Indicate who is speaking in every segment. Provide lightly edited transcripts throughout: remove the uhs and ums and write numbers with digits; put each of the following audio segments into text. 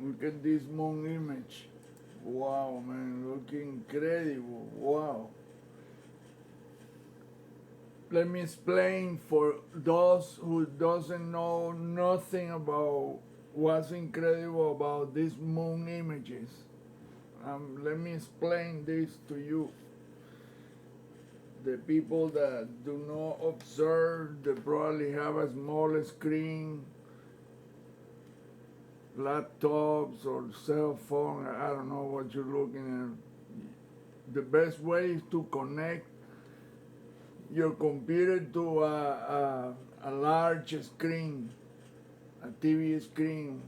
Speaker 1: Look at this moon image. Wow, man, look incredible. Wow. Let me explain for those who doesn't know nothing about what's incredible about these moon images. Let me explain this to you. The people that do not observe, they probably have a small screen, laptops or cell phone. I don't know what you're looking at. The best way is to connect your computer to a large screen, a TV screen.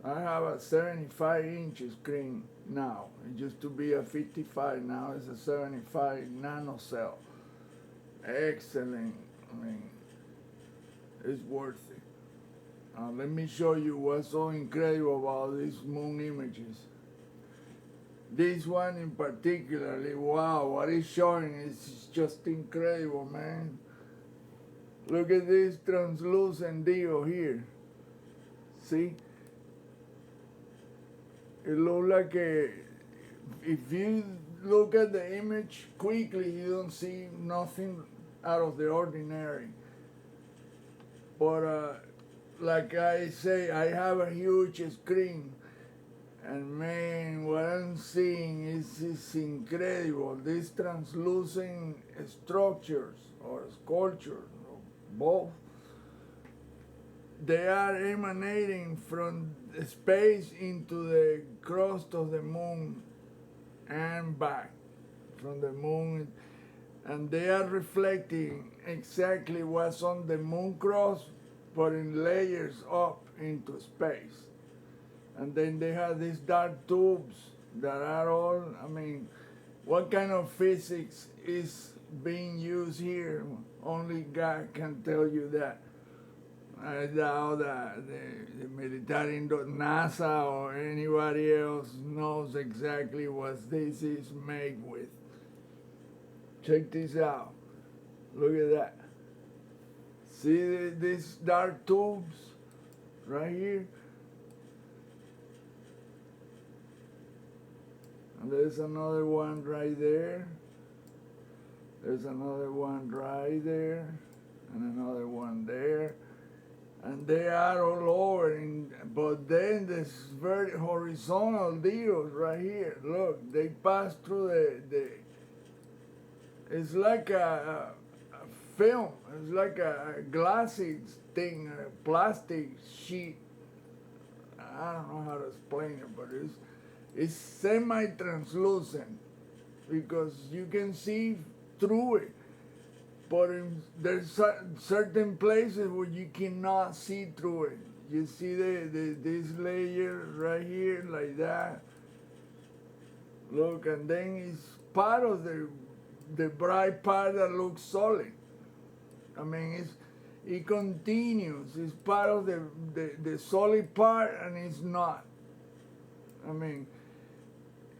Speaker 1: I have a 75-inch screen now. It used to be a 55, now it's a 75 nano cell. Excellent. I mean, it's worth it. Let me show you what's so incredible about these moon images. This one in particularly, wow, what it's showing is just incredible, man. Look at this translucent deal here. See? It looks like if you look at the image quickly, you don't see nothing out of the ordinary. But like I say, I have a huge screen. And man, what I'm seeing is incredible. These translucent structures or sculptures, or both, they are emanating from space into the crust of the moon and back from the moon. And they are reflecting exactly what's on the moon crust, but in layers up into space. And then they have these dark tubes that are all, I mean, what kind of physics is being used here? Only God can tell you that. I doubt that the military, NASA or anybody else knows exactly what this is made with. Check this out. Look at that. See these dark tubes right here? And there's another one right there. There's another one right there. And another one there. And they are all over. But then there's very horizontal deals right here. Look, they pass through the it's like a film. It's like a glassy thing, a plastic sheet. I don't know how to explain it, but it's semi-translucent because you can see through it. But there's certain places where you cannot see through it. You see this layer right here like that. Look, and then it's part of the bright part that looks solid. I mean, it continues. It's part of the solid part, and it's not. I mean,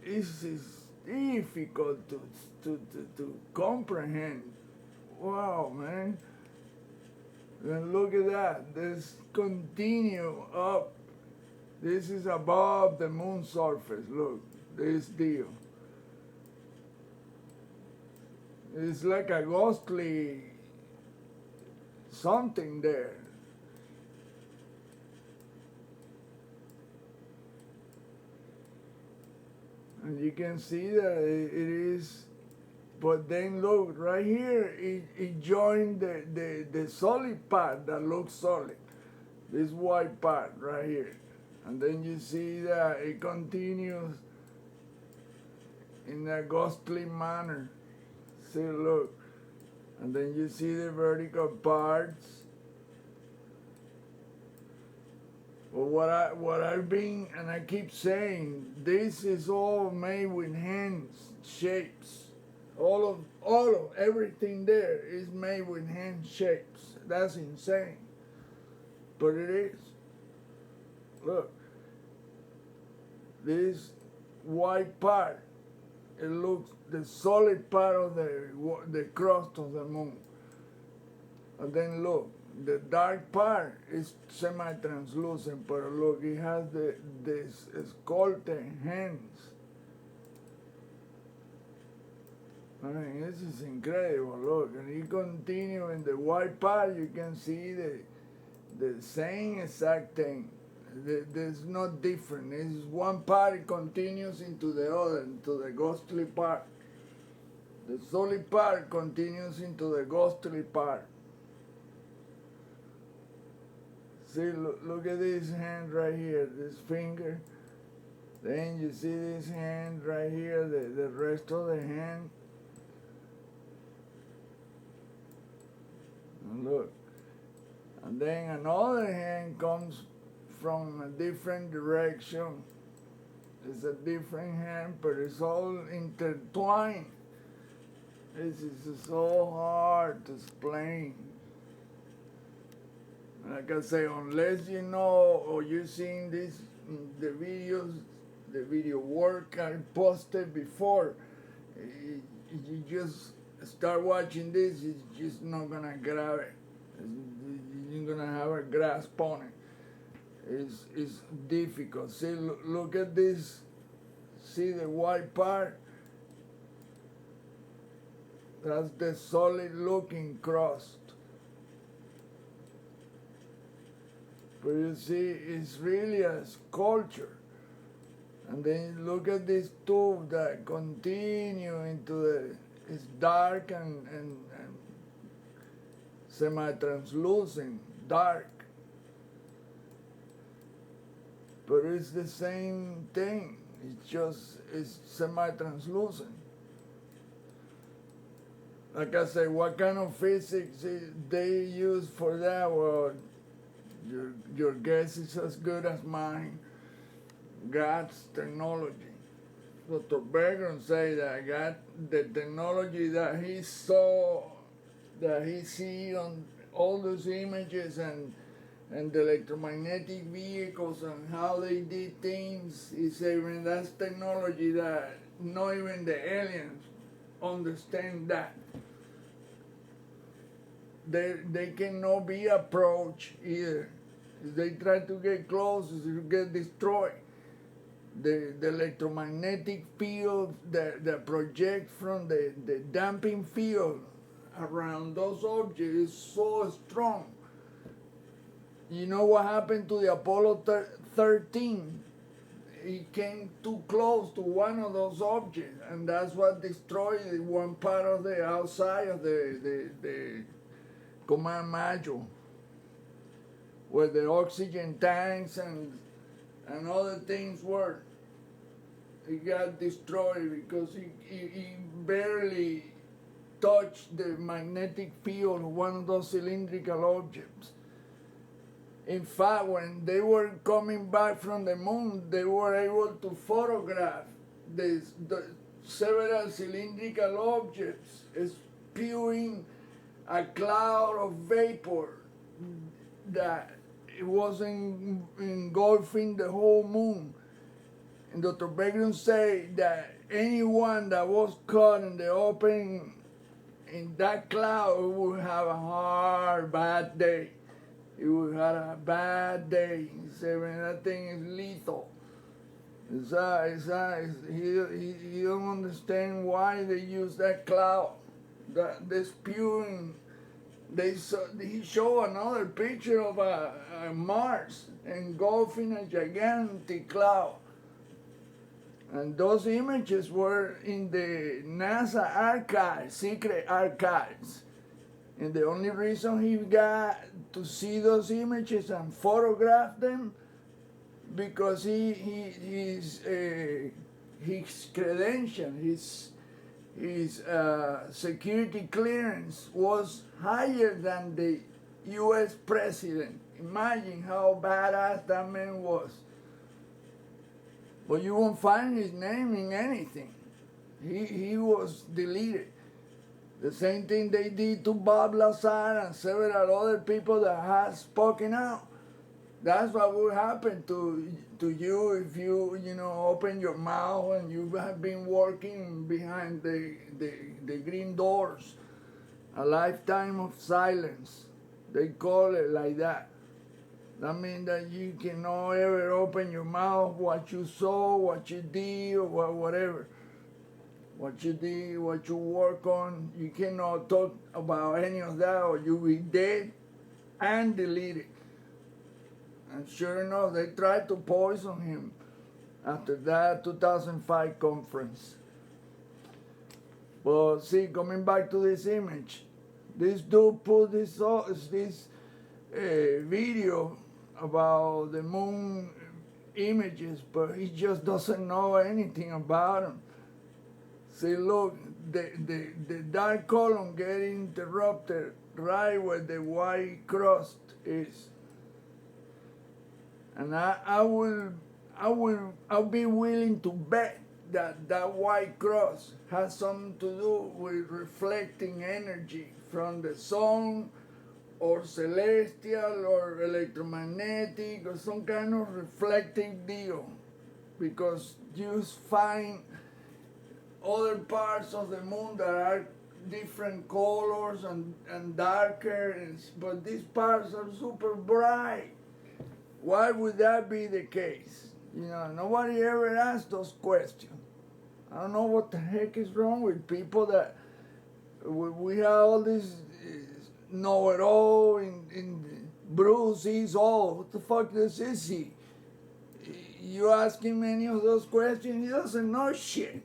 Speaker 1: it's difficult to comprehend. Wow, man. And look at that. This continue up. This is above the moon surface. Look, this deal. It's like a ghostly something there. And you can see that it is, but then look, right here, it joined the solid part that looks solid. This white part right here. And then you see that it continues in a ghostly manner. See, look. And then you see the vertical parts. But what I've been, and I keep saying, this is all made with hands, shapes. All of everything there is made with hand shapes. That's insane. But it is. Look. This white part, it looks the solid part of the crust of the moon. And then look, the dark part is semi-translucent, but look, it has this sculpted hands. I mean, this is incredible, look, and you continue in the white part, you can see the same exact thing. There's no different. It's one part, it continues into the other, into the ghostly part. The solid part continues into the ghostly part. See, look at this hand right here, this finger. Then you see this hand right here, the rest of the hand. And look. And then another hand comes from a different direction. It's a different hand, but it's all intertwined. This is so hard to explain. Like I say, unless you know or you've seen this, the videos, the video work I posted before, you just start watching this, it's just not gonna grab it. You're gonna have a grasp on it. It's difficult. See, look at this. See the white part? That's the solid looking crust. But you see, it's really a sculpture. And then you look at this tube that continue into the, it's dark and semi-translucent, dark. But it's the same thing. It's semi-translucent. Like I say, what kind of physics they use for that? Well, your guess is as good as mine. God's technology. Dr. Bergeron say that God, the technology that he saw, that he see on all those images and the electromagnetic vehicles and how they did things, he said, "Man, that's technology that not even the aliens understand that. They cannot be approached either. If they try to get close, you get destroyed. The electromagnetic field that project from the damping field around those objects is so strong. You know what happened to the Apollo 13? It came too close to one of those objects, and that's what destroyed one part of the outside of the command module, where the oxygen tanks and other things were. It got destroyed because it barely touched the magnetic field of one of those cylindrical objects. In fact, when they were coming back from the moon, they were able to photograph the several cylindrical objects spewing a cloud of vapor that it was engulfing the whole moon. And Dr. Bergeron said that anyone that was caught in the open in that cloud would have a hard, bad day. He would have a bad day. He said, "Man, that thing is lethal." He don't understand why they use that cloud, that the spewing. He showed another picture of a Mars engulfing a gigantic cloud. And those images were in the NASA archives, secret archives. And the only reason he got to see those images and photograph them, because his credential, his security clearance was higher than the U.S. president. Imagine how badass that man was. But you won't find his name in anything. He was deleted. The same thing they did to Bob Lazar and several other people that have spoken out. That's what will happen to you if you open your mouth and you have been working behind the green doors. A lifetime of silence. They call it like that. That means that you cannot ever open your mouth what you saw, what you did, or whatever. What you did, what you work on. You cannot talk about any of that or you'll be dead and deleted. And sure enough, they tried to poison him after that 2005 conference. But see, coming back to this image, this dude put this video about the moon images, but he just doesn't know anything about them. See, look, the dark column getting interrupted right where the white cross is. And I'll be willing to bet that white cross has something to do with reflecting energy from the sun or celestial or electromagnetic or some kind of reflecting deal, because you find other parts of the moon that are different colors and darker, but these parts are super bright. Why would that be the case? You know, nobody ever asked those questions. I don't know what the heck is wrong with people that we have all this know-it-all in Bruce is all. What the fuck is he? You ask him any of those questions, he doesn't know shit.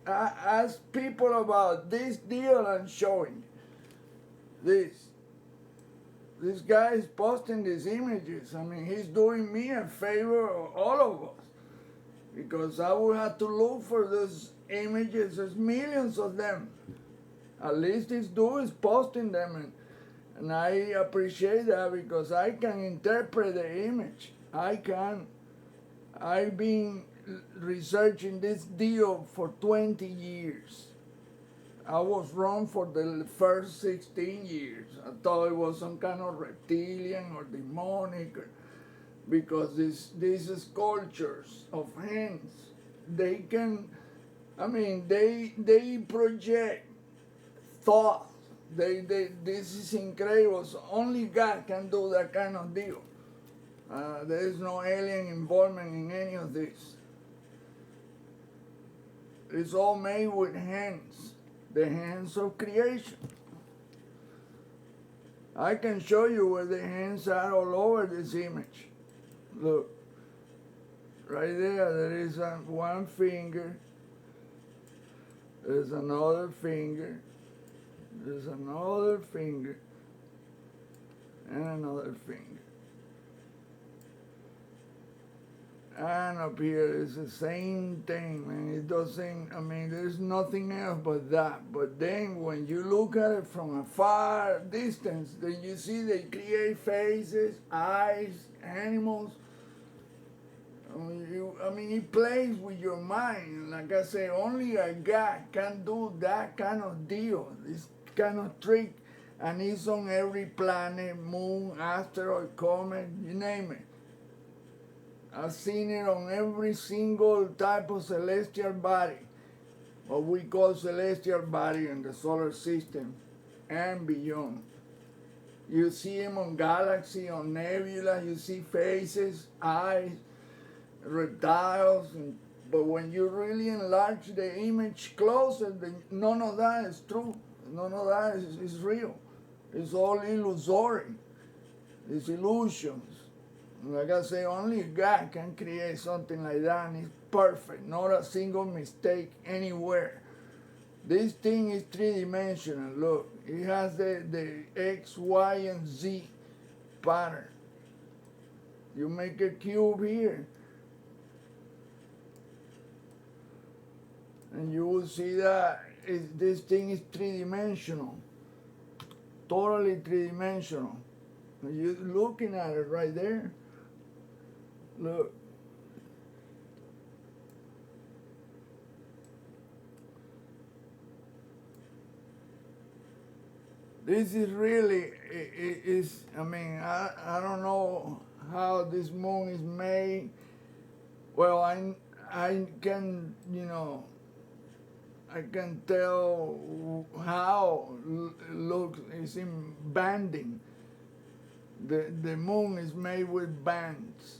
Speaker 1: I ask people about this deal I'm showing. This guy is posting these images. I mean, he's doing me a favor, all of us, because I would have to look for those images. There's millions of them. At least this dude is posting them, and I appreciate that because I can interpret the image. I've been researching this deal for 20 years. I was wrong for the first 16 years. I thought it was some kind of reptilian or demonic, because these sculptures of hands, they can, I mean, they project thought. This is incredible. So only God can do that kind of deal. There is no alien involvement in any of this. It's all made with hands. The hands of creation. I can show you where the hands are all over this image. Look, right there is one finger, there's another finger, there's another finger, and another finger. And up here is the same thing, man. It doesn't, I mean, there's nothing else but that. But then when you look at it from a far distance, then you see they create faces, eyes, animals. I mean, it plays with your mind. Like I say, only a God can do that kind of deal, this kind of trick. And it's on every planet, moon, asteroid, comet, you name it. I've seen it on every single type of celestial body, what we call celestial body in the solar system and beyond. You see them on galaxy, on nebula, you see faces, eyes, reptiles, but when you really enlarge the image closer, then none of that is true. None of that is real. It's all illusory. It's illusions. Like I say, only God can create something like that, and it's perfect, not a single mistake anywhere. This thing is three-dimensional. Look, it has the X, Y, and Z pattern. You make a cube here, and you will see that this thing is three-dimensional, totally three-dimensional. You're looking at it right there. Look. This is really, I mean, I don't know how this moon is made. Well, I can, you know, I can tell how it looks, it's in banding. The moon is made with bands.